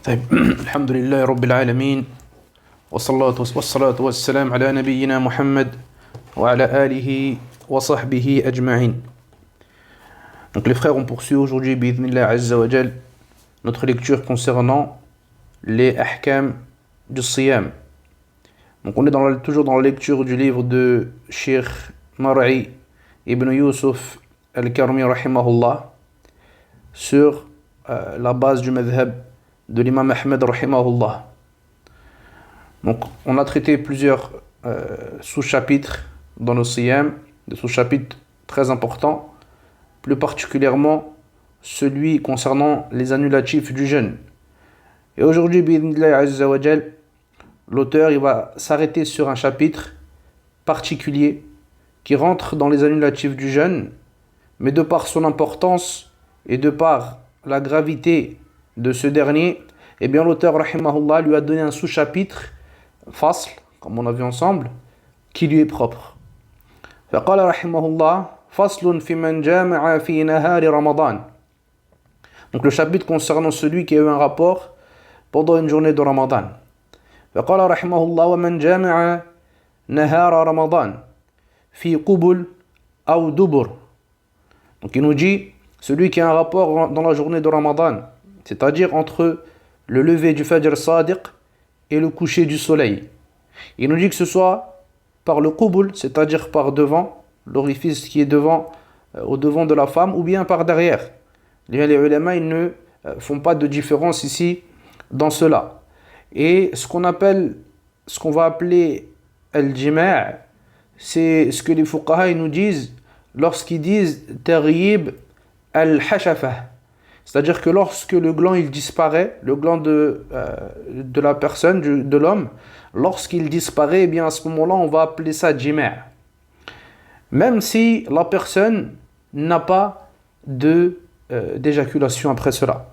طيب الحمد لله رب العالمين والصلاة والسلام على نبينا Muhammad وعلى آله وصحبه أجمعين. Donc les frères, on poursuit aujourd'hui bi'idhnillah azza wa jal notre lecture concernant les ahkam du siyam. Donc on est toujours dans la lecture du livre de Cheikh Mar'i ibn Yusuf al-Karmi rahimahullah sur la base du madhab de l'imam Ahmed rahimahullah. Donc on a traité plusieurs sous-chapitres dans le siyam, des sous-chapitres très importants, plus particulièrement celui concernant les annulatifs du jeûne. Et aujourd'hui, bi'idhnillah azza wa jal, l'auteur il va s'arrêter sur un chapitre particulier qui rentre dans les annulatifs du jeûne, mais de par son importance et de par la gravité de ce dernier, eh bien l'auteur rahimahullah lui a donné un sous-chapitre fasl, comme on a vu ensemble, qui lui est propre. فقال رحمه الله فصل في من جامع في نهار رمضان. Donc le chapitre concernant celui qui a eu un rapport pendant une journée de Ramadan. فقال رحمه الله ومن جامع نهار رمضان في قبل أو دبر. Donc il nous dit celui qui a un rapport dans la journée de Ramadan, c'est-à-dire entre le lever du Fajr Sadiq et le coucher du soleil. Il nous dit que ce soit par le qubul, c'est-à-dire par devant, l'orifice qui est devant, au devant de la femme, ou bien par derrière. Les ulama, ils ne font pas de différence ici dans cela. Et ce qu'on va appeler al-jima', c'est ce que les fuqaha ils nous disent lorsqu'ils disent taghyib al-hashafa. C'est-à-dire que lorsque le gland il disparaît, le gland de la personne, de l'homme, lorsqu'il disparaît, eh bien à ce moment-là, on va appeler ça jima'. Même si la personne n'a pas d'éjaculation après cela.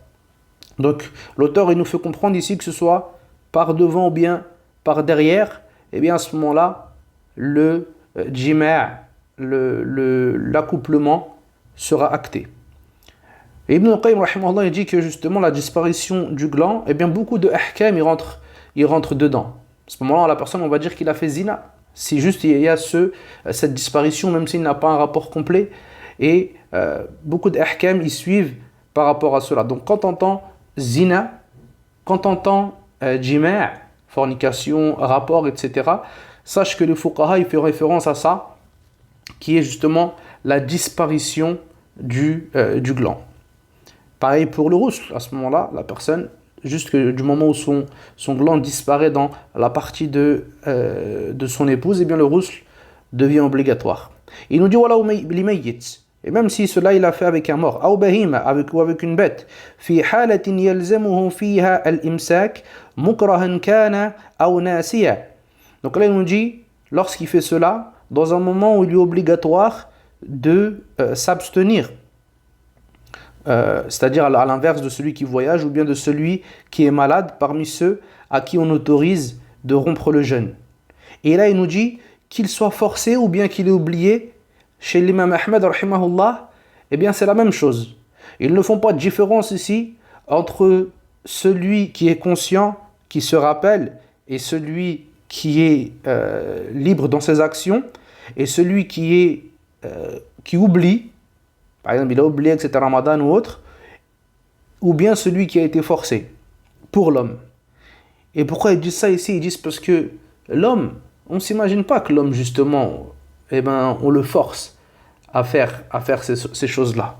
Donc l'auteur il nous fait comprendre ici que ce soit par devant ou bien par derrière, eh bien à ce moment-là, le jima', l'accouplement sera acté. Et Ibn al-Qayyim rahimahullah il dit que justement la disparition du gland, eh bien beaucoup de ahkam ils rentrent dedans. À ce moment-là, la personne on va dire qu'il a fait zina. Si juste il y a cette disparition, même s'il n'a pas un rapport complet, et beaucoup d'ahkam ils suivent par rapport à cela. Donc quand on entend zina, quand on entend jima', fornication, rapport, etc., sache que le fuqaha il fait référence à ça, qui est justement la disparition du gland. Pareil pour le rousl, à ce moment-là, la personne, juste que du moment où son gland disparaît dans la partie de son épouse, eh bien le rousl devient obligatoire. Il nous dit wala limayyit, et même si cela il a fait avec un mort, ou bahima, ou avec une bête, fi halatin yalzamuhu fiha al-imsak mukrahan kana aw nasiya. Donc là il nous dit, lorsqu'il fait cela, dans un moment où il est obligatoire de s'abstenir. C'est-à-dire à l'inverse de celui qui voyage ou bien de celui qui est malade parmi ceux à qui on autorise de rompre le jeûne. Et là il nous dit qu'il soit forcé ou bien qu'il ait oublié, chez l'imam Ahmed rahimahullah, eh bien c'est la même chose. Ils ne font pas de différence ici entre celui qui est conscient, qui se rappelle, et celui qui est libre dans ses actions, et celui qui oublie. Par exemple, il a oublié que c'était Ramadan ou autre, ou bien celui qui a été forcé pour l'homme. Et pourquoi ils disent ça ici? Ils disent parce que l'homme, on ne s'imagine pas que l'homme, justement, eh ben, on le force à faire ces choses-là.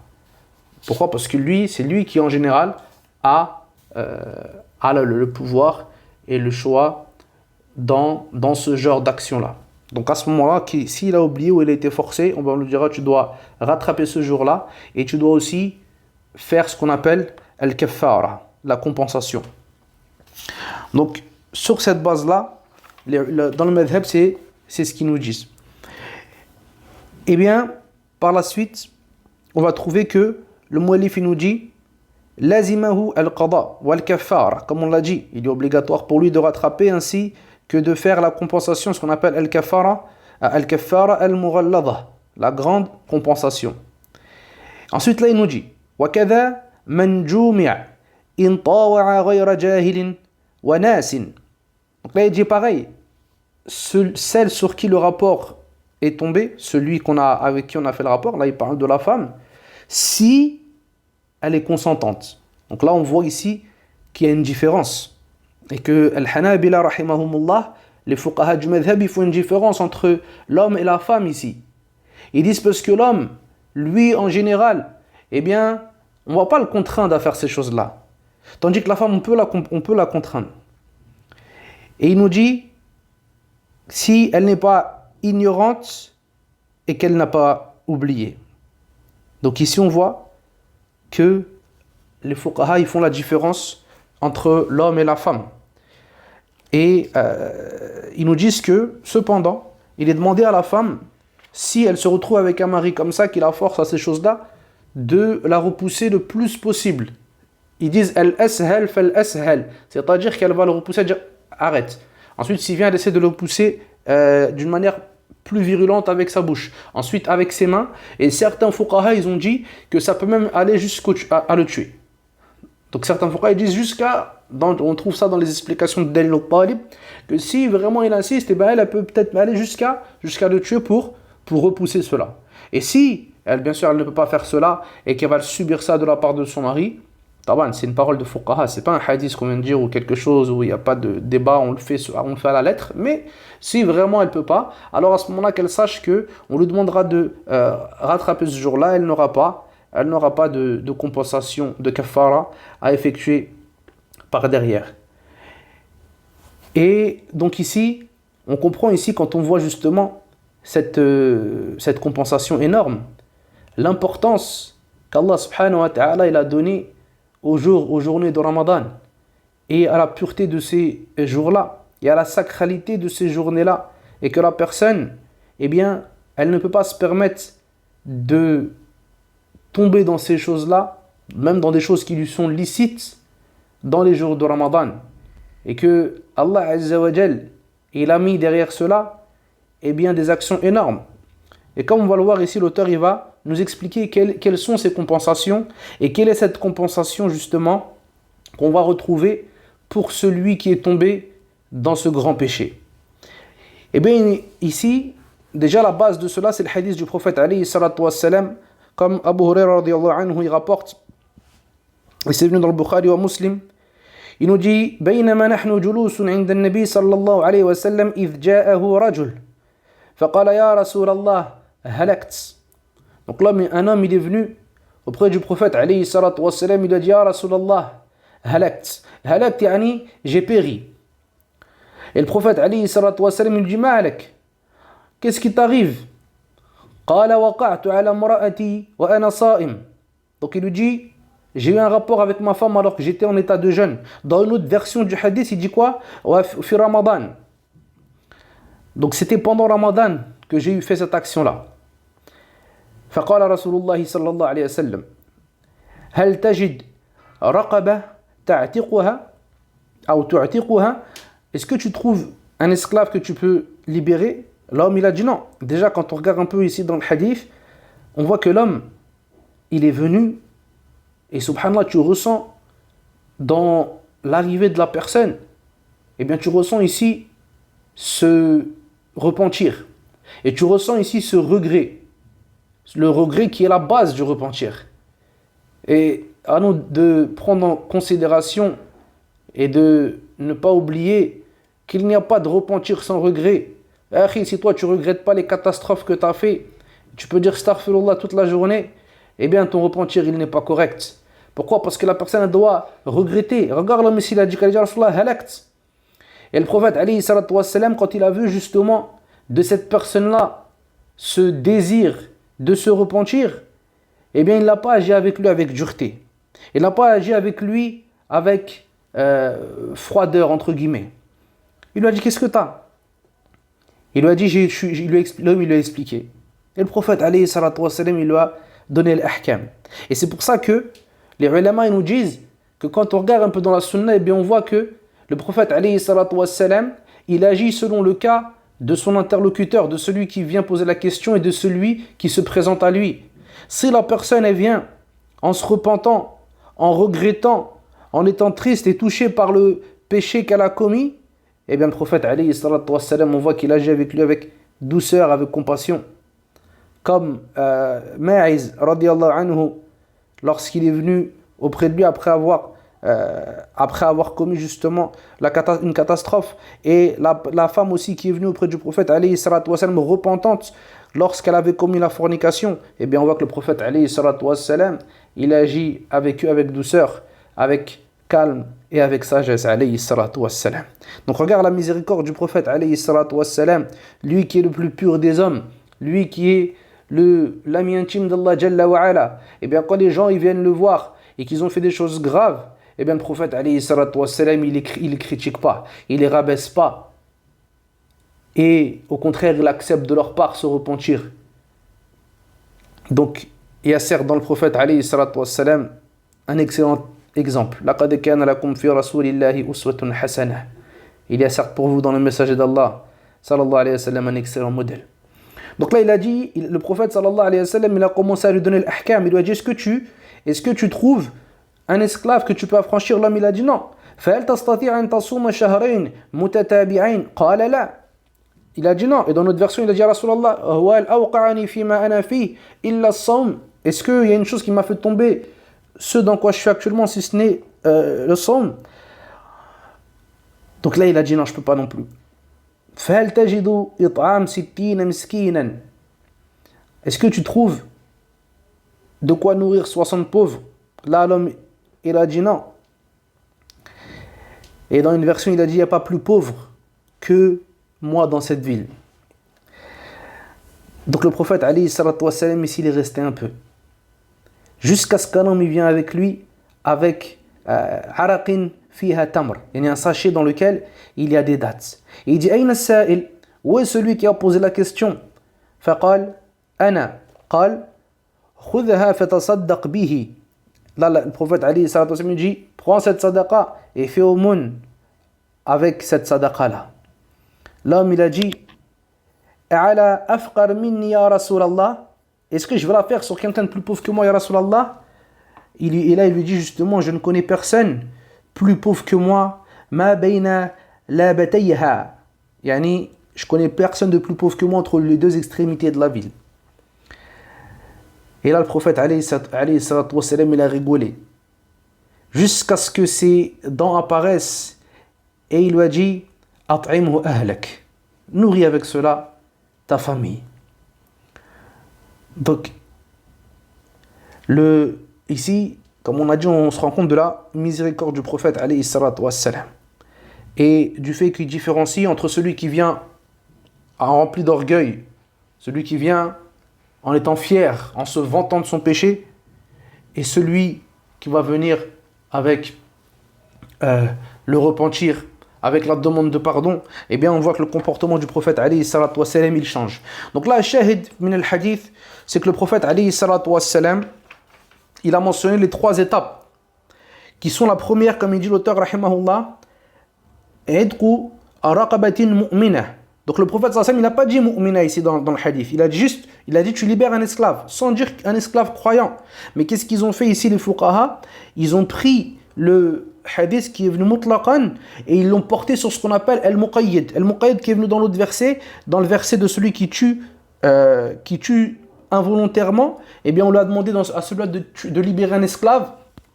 Pourquoi? Parce que c'est lui qui, en général, a le pouvoir et le choix dans ce genre d'action-là. Donc à ce moment-là, s'il a oublié ou il a été forcé, on lui dira tu dois rattraper ce jour-là et tu dois aussi faire ce qu'on appelle al-kaffara, la compensation. Donc sur cette base-là, dans le madhab, c'est ce qu'ils nous disent. Eh bien, par la suite, on va trouver que le muallif il nous dit lazimahu al-qada wal-kaffara, comme on l'a dit, il est obligatoire pour lui de rattraper ainsi que de faire la compensation, ce qu'on appelle al-kaffara al-mughallada, la grande compensation. Ensuite là il nous dit وَكَذَا مَنْ جُومِعَ إن طاوع غير جاهل وناس. Donc là il dit pareil, celle sur qui le rapport est tombé, avec qui on a fait le rapport, là il parle de la femme, si elle est consentante. Donc là on voit ici qu'il y a une différence. Et que Al-Hanabila rahimahumullah, les fuqaha du madhhab, ils font une différence entre l'homme et la femme ici. Ils disent parce que l'homme, lui en général, eh bien, on ne va pas le contraindre à faire ces choses-là. Tandis que la femme, on peut la contraindre. Et il nous dit, si elle n'est pas ignorante et qu'elle n'a pas oublié. Donc ici on voit que les fuqaha, ils font la différence entre l'homme et la femme. Et ils nous disent que, cependant, il est demandé à la femme, si elle se retrouve avec un mari comme ça, qui la force à ces choses-là, de la repousser le plus possible. Ils disent al-ashal fal-ashal, c'est-à-dire qu'elle va le repousser, dire arrête. Ensuite, s'il vient, elle essaie de le pousser d'une manière plus virulente avec sa bouche. Ensuite, avec ses mains. Et certains fuqaha, ils ont dit que ça peut même aller jusqu'à le tuer. Donc certains fuqaha, ils disent on trouve ça dans les explications de Dalil al-Talib, que si vraiment il insiste, eh ben elle peut peut-être aller jusqu'à le tuer pour repousser cela. Et si, bien sûr, elle ne peut pas faire cela et qu'elle va subir ça de la part de son mari, c'est une parole de fuqaha, c'est pas un hadith qu'on vient de dire ou quelque chose où il n'y a pas de débat, on le fait à la lettre, mais si vraiment elle ne peut pas, alors à ce moment-là qu'elle sache qu'on lui demandera de rattraper ce jour-là, elle n'aura pas de compensation, de kafara à effectuer par derrière. Et donc ici, on comprend ici quand on voit justement cette compensation énorme, l'importance qu'Allah subhanahu wa ta'ala il a donnée aux journées de Ramadan et à la pureté de ces jours-là et à la sacralité de ces journées-là, et que la personne, eh bien, elle ne peut pas se permettre de tomber dans ces choses-là, même dans des choses qui lui sont licites dans les jours de Ramadan, et que Allah Azza wa Jal, il a mis derrière cela eh bien, des actions énormes. Et comme on va le voir ici, l'auteur il va nous expliquer quelles sont ces compensations et quelle est cette compensation justement qu'on va retrouver pour celui qui est tombé dans ce grand péché. Et bien ici, déjà la base de cela, c'est le hadith du prophète alayhi salatu wassalam, comme Abu Huraira radiyallahu anhu il rapporte, et c'est venu dans le Bukhari wa Muslim, il nous dit بينما نحن جلوس عند النبي صلى الله عليه وسلم إذ جاءه رجل فقال يا رسول الله هلكت. Donc là, un homme il est venu auprès du prophète alayhi salatu wassalam, il a dit Ya Rasulallah, halakt. Halakt yani j'ai péri. Et le prophète alayhi salatu wassalam il lui dit Ma'alak, qu'est-ce qui t'arrive? Qala waqa'tu ala imra'ati wa ana sa'im. Donc il lui dit j'ai eu un rapport avec ma femme alors que j'étais en état de jeûne. Dans une autre version du hadith, il dit quoi? Wa fi Ramadan. Donc c'était pendant Ramadan que j'ai fait cette action-là. فقال رسول الله صلى الله عليه وسلم هل تجد رقبة تعتقها أو تعتقها? Est-ce que tu trouves un esclave que tu peux libérer? L'homme il a dit non. Déjà quand on regarde un peu ici dans le hadith, on voit que l'homme il est venu et subhanallah tu ressens dans l'arrivée de la personne, eh bien tu ressens ici ce repentir et tu ressens ici ce regret. Le regret qui est la base du repentir. Et à nous de prendre en considération et de ne pas oublier qu'il n'y a pas de repentir sans regret. Si toi tu ne regrettes pas les catastrophes que tu as fait, tu peux dire astaghfirullah toute la journée, eh bien ton repentir il n'est pas correct. Pourquoi? Parce que la personne doit regretter. Regarde l'homme ici, il a dit halakt. Et le prophète alayhi salatu wassalam, quand il a vu justement de cette personne-là ce désir de se repentir, eh bien il n'a pas agi avec lui avec dureté. Il n'a pas agi avec lui avec froideur entre guillemets. Il lui a dit qu'est-ce que t'as? Il lui a dit l'homme il lui a expliqué. Et le prophète alayhi salatu wassalam il lui a donné l'ahkam. Et c'est pour ça que les ulama ils nous disent que quand on regarde un peu dans la sunna, eh bien on voit que le prophète alayhi salatu wassalam il agit selon le cas de son interlocuteur, de celui qui vient poser la question et de celui qui se présente à lui. Si la personne elle vient en se repentant, en regrettant, en étant triste et touché par le péché qu'elle a commis, eh bien le prophète alayhi salatu wassalam, on voit qu'il agit avec lui avec douceur, avec compassion. Comme Ma'iz radiallahu anhu, lorsqu'il est venu auprès de lui après avoir commis justement une catastrophe, et la femme aussi qui est venue auprès du prophète alayhi salatu wassalam repentante lorsqu'elle avait commis la fornication, eh bien on voit que le prophète alayhi salatu wassalam, il agit avec eux avec douceur, avec calme et avec sagesse alayhi salatu wassalam. Donc regarde la miséricorde du prophète alayhi salatu wassalam, lui qui est le plus pur des hommes, lui qui est l'ami intime d'Allah Jalla wa Ala. Et bien quand les gens ils viennent le voir et qu'ils ont fait des choses graves, et bien le prophète alayhi salatu wassalam, il les critique pas, il les rabaisse pas, et au contraire il accepte de leur part se repentir. Donc il y a certes dans le prophète alayhi salatu wassalam un excellent exemple. لَقَدْ كَانَ لَكُمْ فِي رَسُولِ اللَّهِ أُسْوَةٌ حَسَنَةٌ. Il y a certes pour vous dans le messager d'Allah sallallahu alayhi wa sallam un excellent modèle. Donc là il a dit, le prophète sallallahu alayhi wa sallam, il a commencé à lui donner l'ahkam. Il lui a dit, est-ce que tu trouves un esclave que tu peux affranchir? L'homme il a dit non. فَهَلْ تَسْتَطِيعَ أَن تَصُومَ شَهْرَيْنِ مُتَتَابِعَيْنِ قَالَ لَا. Il a dit non. Et dans notre version il a dit, Rasulallah, هُوَ الْأَوْقَعَنِي فِي مَا أَنَا فِيهِ إِلَّا الصَّوْمِ. Est-ce qu'il y a une chose qui m'a fait tomber ce dans quoi je suis actuellement, si ce n'est le saum? Donc là il a dit non, je ne peux pas non plus. فَهَلْ تَجِدُ إِطْعَامَ 60 مِسْكِينًا. Est-ce que tu trouves de quoi nourrir 60 pauvres? Là l'homme il a dit non. Et dans une version il a dit, il n'y a pas plus pauvre que moi dans cette ville. Donc le prophète alayhi salatu wassalam, ici il est resté un peu, jusqu'à ce qu'un homme il vient avec lui avec araqin fiha tamr, il y a un sachet dans lequel il y a des dattes. Et il dit, ayna as-sa'il, où est celui qui a posé la question? Faqal ana, qal khudhha fatasaddaq bihi. Là le prophète alayhi salatu wassalam dit, prends cette sadaqa et fais aumône avec cette sadaqa là. L'homme il a dit, ala afqar minni ya Rasulallah. Est-ce que je vais la faire sur quelqu'un de plus pauvre que moi, ya Rasulallah? Et là, il lui dit justement, je ne connais personne plus pauvre que moi. Ma bayna la batayha. Yani, je connais personne de plus pauvre que moi entre les deux extrémités de la ville. Et là, le prophète, alayhi salatu wassalam, il a rigolé. Jusqu'à ce que ses dents apparaissent. Et il lui a dit, at'imhu ahlak. Nourris avec cela ta famille. Donc, ici, comme on a dit, on se rend compte de la miséricorde du prophète alayhi salatu wassalam, et du fait qu'il différencie entre celui qui vient rempli d'orgueil, celui qui vient en étant fier, en se vantant de son péché, et celui qui va venir avec le repentir, avec la demande de pardon. Eh bien on voit que le comportement du prophète alayhi salatu wassalam il change. Donc là, shahid min al-hadith, c'est que le prophète alayhi salatu wassalam, il a mentionné les 3 étapes qui sont: la première, comme il dit l'auteur rahimahullah, idqu raqabatin mu'minah. Donc le prophète sallallahu alayhi wa sallam, il n'a pas dit mu'mina ici dans le hadith, il a dit tu libères un esclave, sans dire un esclave croyant. Mais qu'est-ce qu'ils ont fait ici les fuqaha? Ils ont pris le hadith qui est venu mutlaqan et ils l'ont porté sur ce qu'on appelle al-muqayyid. Al-muqayyid qui est venu dans l'autre verset, dans le verset de celui qui tue involontairement. Eh bien on lui a demandé à celui-là de libérer un esclave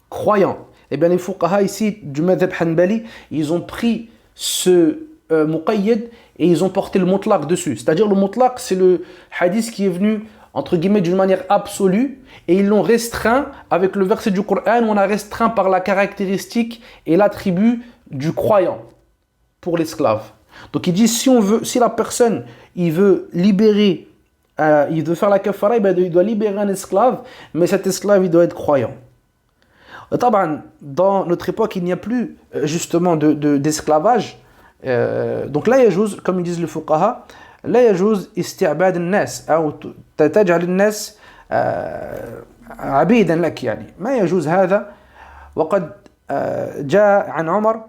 croyant. Eh bien les fuqaha ici du madhab hanbali, ils ont pris ce muqayyid et ils ont porté le mutlaq dessus. C'est-à-dire le mutlaq, c'est le hadith qui est venu entre guillemets d'une manière absolue, et ils l'ont restreint avec le verset du Coran où on a restreint par la caractéristique et l'attribut du croyant pour l'esclave. Donc il dit, si la personne il veut libérer, il veut faire la kafara, il doit libérer un esclave, mais cet esclave il doit être croyant. Dans notre époque il n'y a plus justement d'esclavage, donc là يجوز, comme ils disent les fuqaha, لا يجوز استعباد الناس أو تجعل الناس عبيدا لك، يعني ما يجوز هذا. وقد جاء عن عمر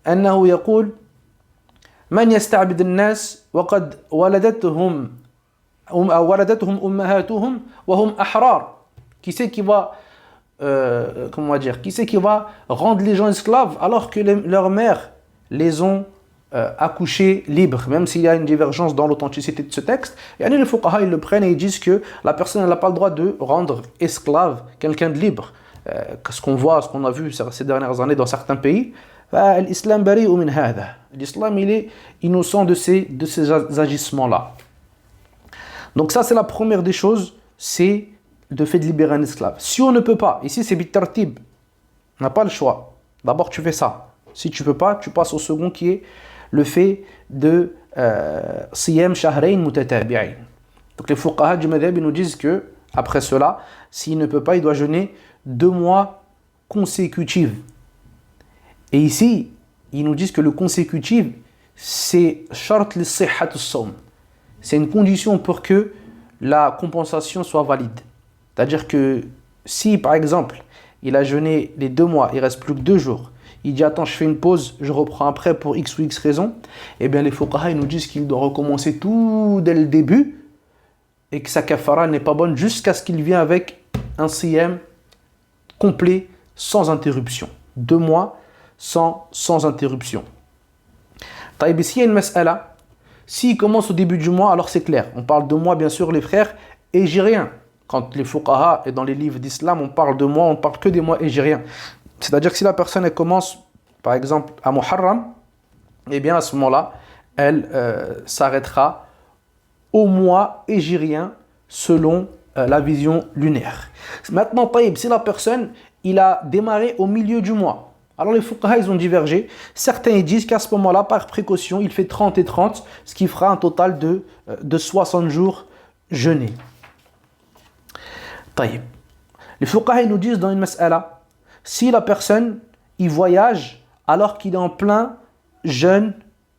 أنه يقول من يستعبد الناس وقد ولدتهم أمهاتهم وهم أحرار. Qui c'est qui va comment on va dire, qui c'est qui va rendre les gens esclaves alors que leurs mères les ont accouchés libres, même s'il y a une divergence dans l'authenticité de ce texte. Et les fuqaha, ils le prennent et ils disent que la personne n'a pas le droit de rendre esclave quelqu'un de libre. Ce qu'on voit, ce qu'on a vu ces dernières années dans certains pays, l'islam bari'u min hada. L'islam, il est innocent de ces agissements-là. Donc ça, c'est la première des choses, c'est le fait de libérer un esclave. Si on ne peut pas, ici c'est bitartib, on n'a pas le choix. D'abord tu fais ça. Si tu ne peux pas, tu passes au second qui est le fait de siyam shahrayn mutatabi'ayn. Donc les fuqaha du madhab nous disent que après cela, s'il ne peut pas, il doit jeûner 2 mois consécutifs. Et ici, ils nous disent que le consécutif, c'est shart li sihhat as-sawm. C'est une condition pour que la compensation soit valide. C'est-à-dire que si, par exemple, il a jeûné les 2 mois, il ne reste plus que 2 jours, il dit attends, je fais une pause, je reprends après pour X ou X raison, eh bien les fuqaha nous disent qu'il doit recommencer tout dès le début et que sa kafara n'est pas bonne jusqu'à ce qu'il vienne avec un siyam complet, sans interruption. 2 mois sans interruption. Taïb, ici il y a une mas'ala. S'il commence au début du mois, alors c'est clair. On parle de mois, bien sûr, les frères égériens. Quand les fuqaha et dans les livres d'islam, on parle de mois, on parle que des mois égériens. C'est-à-dire que si la personne elle commence, par exemple, à Muharram, eh bien à ce moment-là, elle s'arrêtera au mois égérien selon la vision lunaire. Maintenant, taïb, si la personne, il a démarré au milieu du mois, alors les fuqaha, ils ont divergé. Certains ils disent qu'à ce moment-là, par précaution, il fait 30 et 30, ce qui fera un total de 60 jours jeûnés. Taïb. Les fuqaha ils nous disent dans une mas'ala, si la personne, il voyage alors qu'il est en plein jeûne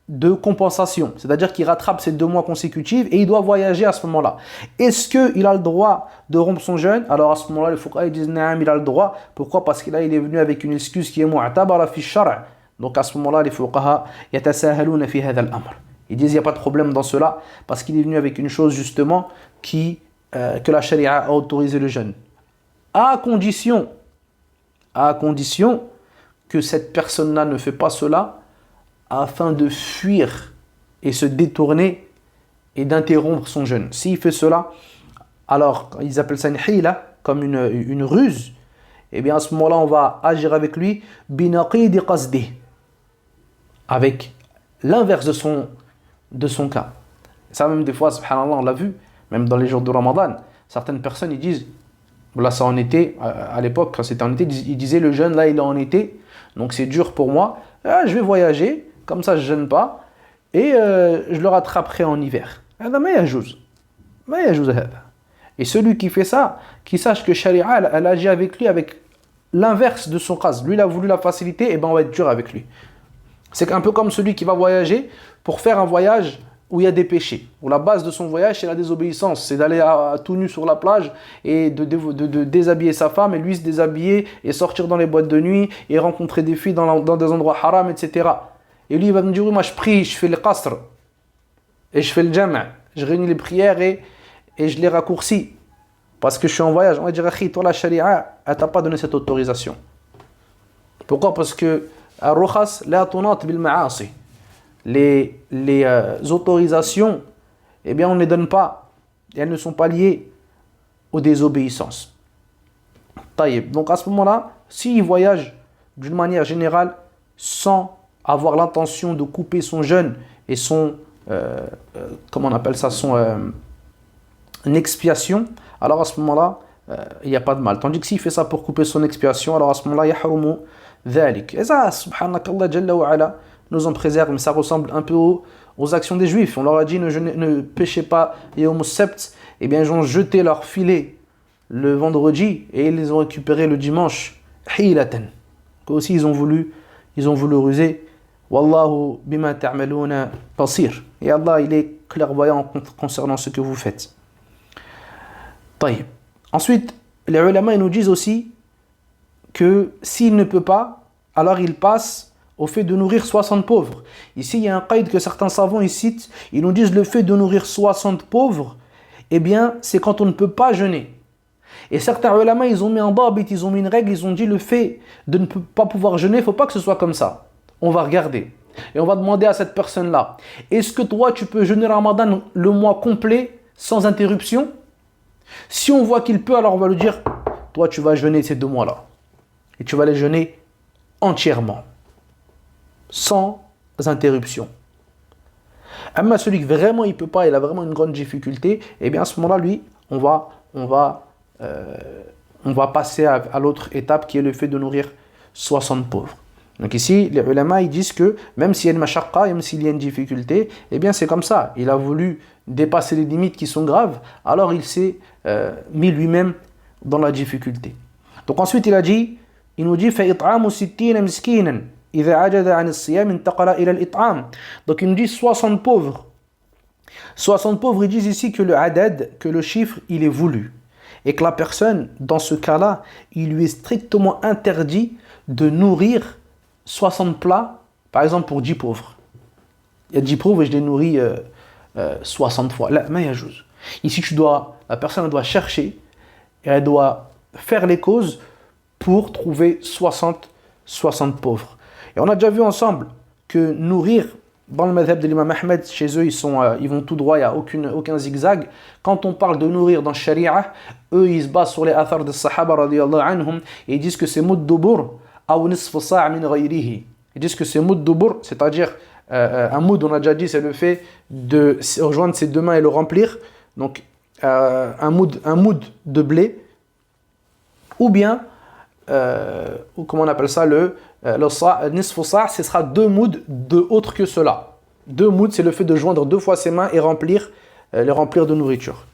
de compensation, c'est-à-dire qu'il rattrape ces 2 mois consécutifs et il doit voyager à ce moment-là. Est-ce qu'il a le droit de rompre son jeûne? Alors à ce moment-là, les fuqaha ils disent naam, il a le droit. Pourquoi? Parce qu'il est venu avec une excuse qui est mu'tabara fi shar'. Donc à ce moment-là, les fuqaha yatasahalouna fi hadha al-amr. Ils disent il n'y a pas de problème dans cela parce qu'il est venu avec une chose justement que la charia a autorisé le jeûne. À condition que cette personne-là ne fait pas cela afin de fuir et se détourner et d'interrompre son jeûne. S'il fait cela, alors ils appellent ça une hila, comme une ruse, et bien à ce moment-là on va agir avec lui binaqidi qasdi, avec l'inverse de son cas. Ça même des fois, subhanallah, on l'a vu, même dans les jours de Ramadan, certaines personnes ils disent, là c'est en été, à l'époque quand c'était en été, ils disaient le jeûne là il est en été, donc c'est dur pour moi, je vais voyager, comme ça je ne jeûne pas, et je le rattraperai en hiver. Et celui qui fait ça, qui sache que Sharia, elle agit avec lui avec l'inverse de son cas. Lui, il a voulu la facilité, et ben on va être dur avec lui. C'est un peu comme celui qui va voyager pour faire un voyage où il y a des péchés, où la base de son voyage c'est la désobéissance, c'est d'aller tout nu sur la plage et de déshabiller sa femme et lui se déshabiller et sortir dans les boîtes de nuit et rencontrer des filles dans des endroits haram, etc. Et lui il va me dire oui, moi je prie, je fais le qasr et je fais le jam', je réunis les prières et je les raccourcis parce que je suis en voyage. On va dire akhi, toi la charia elle t'a pas donné cette autorisation. Pourquoi? Parce que ar-rukhas la tunat bil ma'asi. Les autorisations, eh bien on ne les donne pas, elles ne sont pas liées aux désobéissances. Taïb. Donc à ce moment-là, s'il voyage d'une manière générale sans avoir l'intention de couper son jeûne et son, comment on appelle ça, une expiation, alors à ce moment-là, il n'y a pas de mal. Tandis que s'il fait ça pour couper son expiation, alors à ce moment-là, yahrumu dhalik. Et ça, subhanakallah jalla wa ala, nous en préserve, mais ça ressemble un peu aux actions des Juifs. On leur a dit ne péchez pas Yawm as-Sabt. Eh bien, ils ont jeté leur filet le vendredi et ils les ont récupérés le dimanche. Hilatan. Aussi, ils ont voulu ruser. Wallahu bima ta'maluna basir. Et Allah, il est clairvoyant concernant ce que vous faites. Taïb. Ensuite, les ulama ils nous disent aussi que s'il ne peut pas, alors il passe au fait de nourrir 60 pauvres. Ici, il y a un qaïd que certains savants ils citent. Ils nous disent le fait de nourrir 60 pauvres, eh bien, c'est quand on ne peut pas jeûner. Et certains ulama, ils ont mis un dabit, ils ont mis une règle, ils ont dit le fait de ne pas pouvoir jeûner, il ne faut pas que ce soit comme ça. On va regarder. Et on va demander à cette personne-là, est-ce que toi, tu peux jeûner Ramadan le mois complet, sans interruption? Si on voit qu'il peut, alors on va lui dire, toi, tu vas jeûner ces 2 mois-là. Et tu vas les jeûner entièrement, sans interruption. Mais celui qui vraiment il peut pas, il a vraiment une grande difficulté, et bien à ce moment-là, lui, on va passer à l'autre étape qui est le fait de nourrir 60 pauvres. Donc ici, les ulama ils disent que même s'il y a une mashaqqa, même s'il y a une difficulté, eh bien c'est comme ça. Il a voulu dépasser les limites qui sont graves, alors il s'est mis lui-même dans la difficulté. Donc ensuite il nous dit فَإِطْعَامُ 60 مِسْكِينًا إِذَا عَجَزَ عَنِ الصِّيَامِ انتقل إلى الإطعام. Donc il nous dit 60 pauvres. 60 pauvres, ils disent ici que le adad, que le chiffre, il est voulu. Et que la personne, dans ce cas-là, il lui est strictement interdit de nourrir 60 plats, par exemple pour 10 pauvres. Il y a 10 pauvres et je les nourris 60 fois. Là, mais il y a chose. Ici, la personne doit chercher et elle doit faire les causes pour trouver 60 pauvres. Et on a déjà vu ensemble que nourrir, dans le madhab de l'imam Ahmed, chez eux, ils vont tout droit, il n'y a aucun zigzag. Quand on parle de nourrir dans Sharia, eux, ils se basent sur les athars des Sahaba, radiyallahu anhum, et ils disent que c'est mud dubur, ou nisf sa' min ghayrihi. Ils disent que c'est mud dubur, c'est-à-dire, un moud, on a déjà dit, c'est le fait de rejoindre ses 2 mains et le remplir. Donc, un moud de blé, ou bien, ou comment on appelle ça, le nisf sa', ce sera 2 mouds de autre que cela. 2 mouds, c'est le fait de joindre 2 fois ses mains et les remplir de nourriture.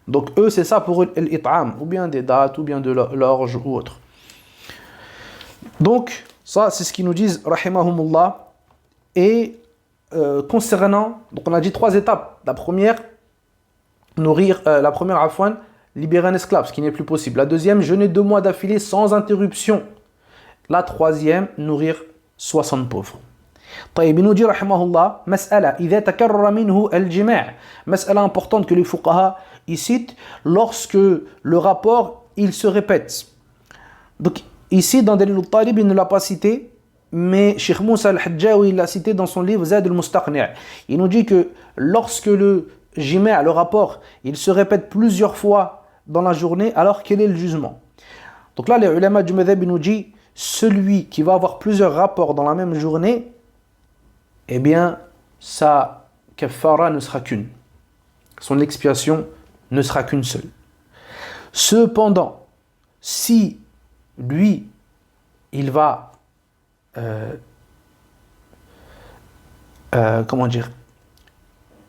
Donc eux, c'est ça pour eux, l'it'am, ou bien des dattes, ou bien de l'orge ou autre. Donc ça, c'est ce qu'ils nous disent, rahimahumullah. Et concernant, donc on a dit 3 étapes. La première, libérer un esclave, ce qui n'est plus possible. La deuxième, jeûner 2 mois d'affilée sans interruption. La troisième, nourrir 60 pauvres. طيب, il nous dit rahimahullah, mas'ala idha takarrara minhu al-jima', mas'ala importante que les fuqaha y citent lorsque le rapport il se répète. Donc ici dans Dalil al-Talib il ne l'a pas cité, mais Cheikh Moussa al-Hajjawi l'a cité dans son livre Zad al-Mustaqni'. Il nous dit que lorsque le jima', le rapport, il se répète plusieurs fois dans la journée, alors quel est le jugement? Donc là les ulama du madhab nous dit celui qui va avoir plusieurs rapports dans la même journée, eh bien, sa kaffara ne sera qu'une. Son expiation ne sera qu'une seule. Cependant, si lui, il va,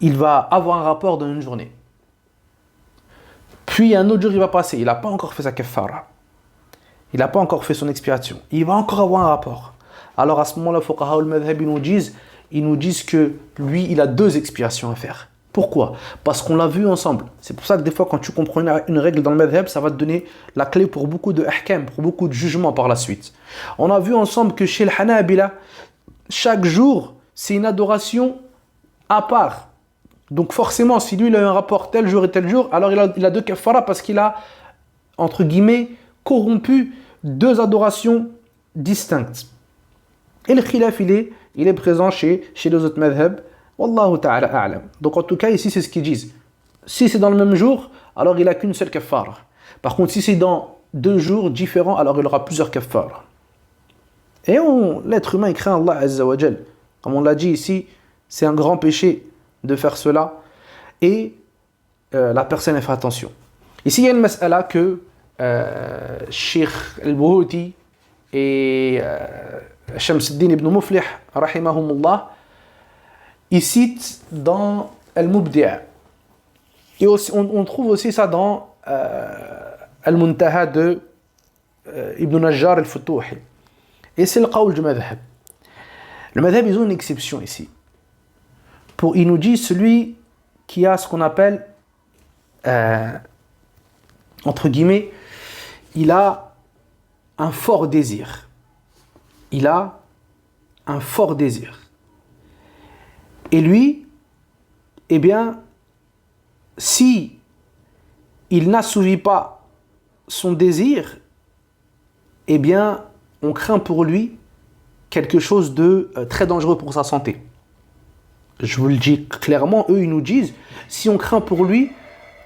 il va avoir un rapport dans une journée, puis un autre jour il va passer, il n'a pas encore fait sa kaffara, il n'a pas encore fait son expiation, il va encore avoir un rapport. Alors à ce moment-là, fuqaha al-madhhab ils nous disent que lui, il a 2 expiations à faire. Pourquoi? Parce qu'on l'a vu ensemble. C'est pour ça que des fois, quand tu comprends une règle dans le madhhab, ça va te donner la clé pour beaucoup de ahkam, pour beaucoup de jugements par la suite. On a vu ensemble que chez le Hanabila, chaque jour, c'est une adoration à part. Donc forcément, si lui, il a eu un rapport tel jour et tel jour, alors il a 2 kaffara parce qu'il a, entre guillemets, corrompu 2 adorations distinctes. Et le khilaf, il est présent chez les autres madhhab. Wallahu ta'ala a'lam. Donc en tout cas, ici, c'est ce qu'ils disent. Si c'est dans le même jour, alors il n'a qu'une seule kaffara. Par contre, si c'est dans 2 jours différents, alors il aura plusieurs kaffara. Et l'être humain, il craint Allah Azza wa Jal. Comme on l'a dit ici, c'est un grand péché de faire cela. Et la personne, elle fait attention. Ici, il y a une mas'ala que Cheikh al-Buhuti et Shamsuddin ibn Muflih, rahimahumullah, ils citent dans Al-Mubdi'a. Et aussi, on trouve aussi ça dans Al-Muntaha de Ibn Najjar al-Futuhi. Et c'est le qawl du madhhab. Le madhhab, ils ont une exception ici. Il nous dit celui qui a ce qu'on appelle, entre guillemets, il a un fort désir. Il a un fort désir. Et lui, eh bien, si il n'assouvit pas son désir, eh bien, on craint pour lui quelque chose de très dangereux pour sa santé. Je vous le dis clairement, eux, ils nous disent, si on craint pour lui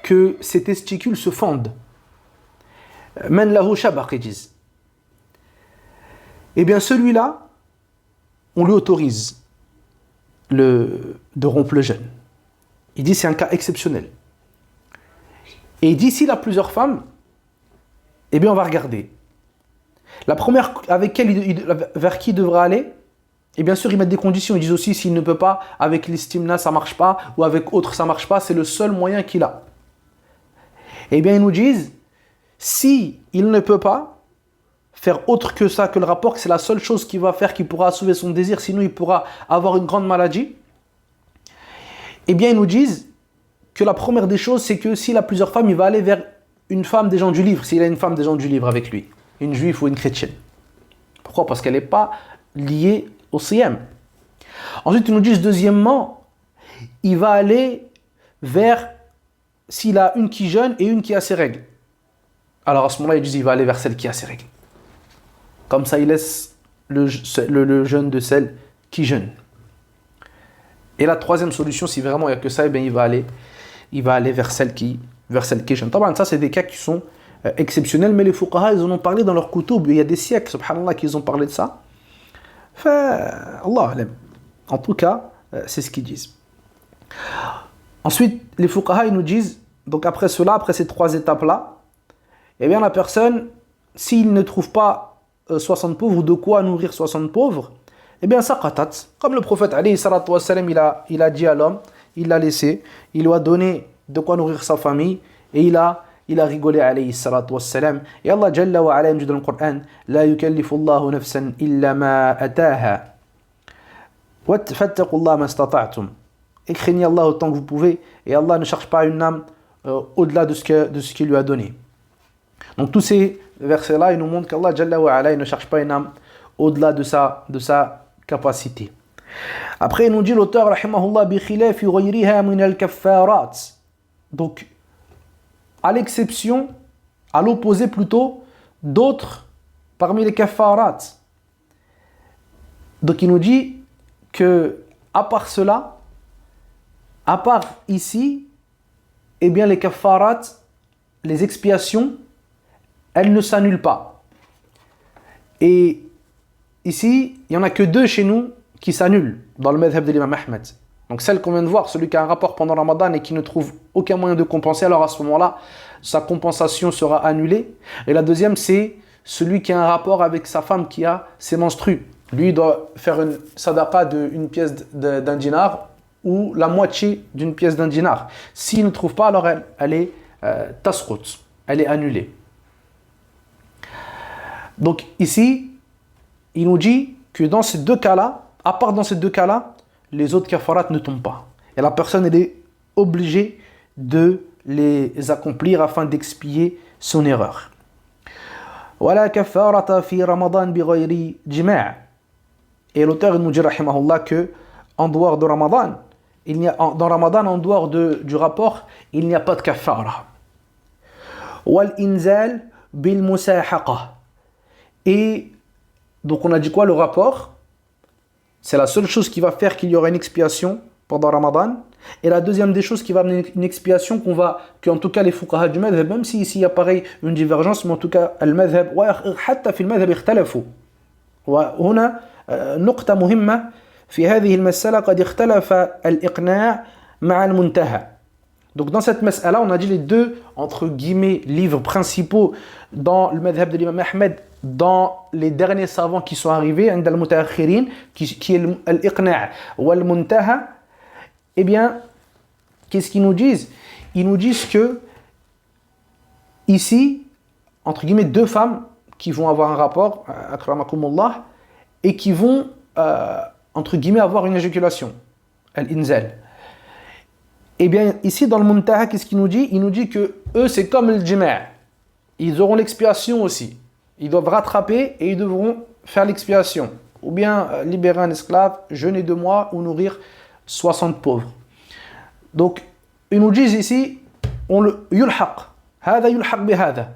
que ses testicules se fendent, man lahu shabaq, ils disent, eh bien, celui-là, on lui autorise de rompre le jeûne. Il dit c'est un cas exceptionnel. Et il dit s'il a plusieurs femmes, eh bien on va regarder. La première vers qui il devra aller, et bien sûr ils mettent des conditions. Ils disent aussi s'il ne peut pas, avec l'istimna ça marche pas, ou avec autre ça marche pas, c'est le seul moyen qu'il a. Eh bien ils nous disent, si il ne peut pas faire autre que ça, que le rapport, que c'est la seule chose qu'il va faire qui pourra assouvir son désir, sinon il pourra avoir une grande maladie, eh bien ils nous disent que la première des choses, c'est que s'il a plusieurs femmes, il va aller vers une femme des gens du livre, s'il a une femme des gens du livre avec lui, une juive ou une chrétienne. Pourquoi ? Parce qu'elle n'est pas liée au siyam. Ensuite, ils nous disent, deuxièmement, il va aller vers, s'il a une qui jeûne et une qui a ses règles. Alors à ce moment-là, ils disent, il va aller vers celle qui a ses règles. Comme ça, il laisse le jeûne de celle qui jeûne. Et la troisième solution, si vraiment il n'y a que ça, eh bien, il va aller vers celle qui jeûne. Ça, c'est des cas qui sont exceptionnels, mais les fuqaha, ils en ont parlé dans leur kutub. Il y a des siècles, subhanallah, qu'ils ont parlé de ça. Allah alam. En tout cas, c'est ce qu'ils disent. Ensuite, les fuqaha, ils nous disent, donc après cela, après ces trois étapes-là, eh bien, la personne, s'il ne trouve pas 60 pauvres ou de quoi nourrir 60 pauvres, eh bien, saqatat. Comme le prophète, alayhi salatu wassalam, il a dit à l'homme, il l'a laissé, il lui a donné de quoi nourrir sa famille, et il a rigolé, alayhi salatu wassalam. Et Allah Jalla wa ala dit dans le Coran, la yukallifu Allahu nafsan illa ma ataha. Fattaqullah ma stata'tum. Et craignez Allah autant que vous pouvez, et Allah ne cherche pas une âme au-delà de ce qu'il lui a donné. Donc tous ces versets-là, ils nous montrent qu'Allah Jalla wa ala, il ne cherche pas une âme au-delà de sa capacité. Après, il nous dit l'auteur, rahimahullah, bi khilafi ghayriha min al-kaffarat. Donc, à l'exception, à l'opposé plutôt, d'autres parmi les kaffarat. Donc, il nous dit que, à part cela, à part ici, eh bien, les kaffarat, les expiations, elles ne s'annulent pas. Et ici, il n'y en a que deux chez nous qui s'annulent dans le madhab de l'imam Ahmed. Donc celle qu'on vient de voir, celui qui a un rapport pendant Ramadan et qui ne trouve aucun moyen de compenser, alors à ce moment-là, sa compensation sera annulée. Et la deuxième, c'est celui qui a un rapport avec sa femme qui a ses menstrues. Lui, il doit faire une sadaqa d'une pièce d'un dinar ou la moitié d'une pièce d'un dinar. S'il ne trouve pas, alors elle est tasqut, elle est annulée. Donc ici, il nous dit que dans ces deux cas-là, à part dans ces deux cas-là, les autres kafarat ne tombent pas. Et la personne, elle est obligée de les accomplir afin d'expier son erreur. Wala kafarata fi Ramadan bi ghayri jima'. Et l'auteur il nous dit rahimahullah que en dehors de Ramadan, dans Ramadan en dehors du rapport, il n'y a pas de kafara. Wal inzal bil musahaqa. Et donc on a dit quoi, le rapport? C'est la seule chose qui va faire qu'il y aura une expiation pendant Ramadan. Et la deuxième des choses qui va amener une expiation qu'en tout cas les fuqaha du madhab, même si ici il y a pareil une divergence, mais en tout cas le madhab, حتى في المذهب اختلفوا. وهنا نقطة مهمة في هذه المسألة قد اختلف الإقناع مع المنتهى. Donc dans cette mas'ala, on a dit les deux, entre guillemets, livres principaux dans le madhab de l'imam Ahmed, dans les derniers savants qui sont arrivés, عند المتأخرين, qui est l'Iqna' wal Muntaha. Eh bien, qu'est-ce qu'ils nous disent? Ils nous disent que ici, entre guillemets, deux femmes qui vont avoir un rapport, akramakumullah, et qui vont, entre guillemets, avoir une éjaculation, al-inzal. Eh bien, ici, dans le Muntaha, qu'est-ce qu'il nous dit? Il nous dit que eux, c'est comme le jima'. Ils auront l'expiation aussi. Ils doivent rattraper et ils devront faire l'expiation. Ou bien libérer un esclave, jeûner 2 mois ou nourrir 60 pauvres. Donc, ils nous disent ici, yulhaq. Hada yulhaq bihada.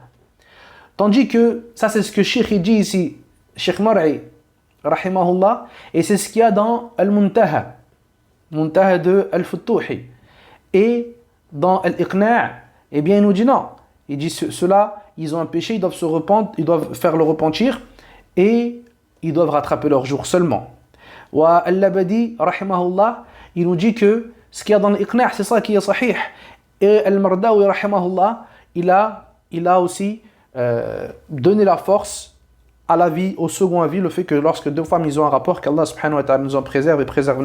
Tandis que, ça c'est ce que Cheikh dit ici, Cheikh Mar'i, rahimahullah, et c'est ce qu'il y a dans Al-Muntaha, Muntaha de Al-Futtuhi. Et dans Al-Iqna', eh bien il nous dit non. Il dit ceux-là, ils ont un péché, ils doivent se repentir, ils doivent faire le repentir et ils doivent rattraper leur jour seulement. Wa Al-Labadi, rahimahullah, il nous dit que ce qu'il y a dans l'Iqna', c'est ça qui est sahih. Et Al-Mardawi, rahimahullah, il a aussi donné la force à la vie, au second avis, le fait que lorsque deux femmes ils ont un rapport, qu'Allah subhanahu wa ta'ala nous en préserve et préserve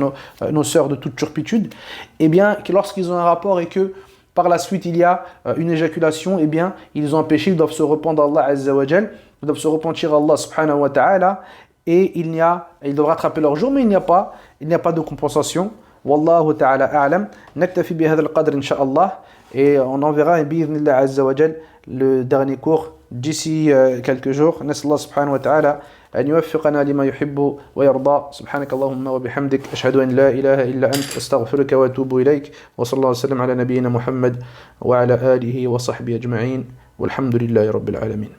nos sœurs de toute turpitude, et bien que lorsqu'ils ont un rapport et que par la suite il y a une éjaculation, et bien ils ont un péché, ils doivent se repentir à Allah azza wa jal, ils doivent se repentir à Allah subhanahu wa ta'ala, et ils doivent rattraper leur jour, mais il n'y a pas de compensation. Wallahu ta'ala a'lam. Naktafi bi hadha al-qadr inshallah, et on enverra bi'idhnillah azza wa jal le dernier cours d'ici quelques jours. Nas'Allah subhanahu wa ta'ala an yuwaffiqana lima yuhibbu wa yarda. Subhanaka Allahumma wa bihamdik, ashhadu an la ilaha illa ant, astaghfiruka wa atubu ilayk, wa sallallahu alayhi wa sallam ala nabiyyina Muhammad wa ala alihi wa sahbihi ajma'in, walhamdulillahi rabbil alamin.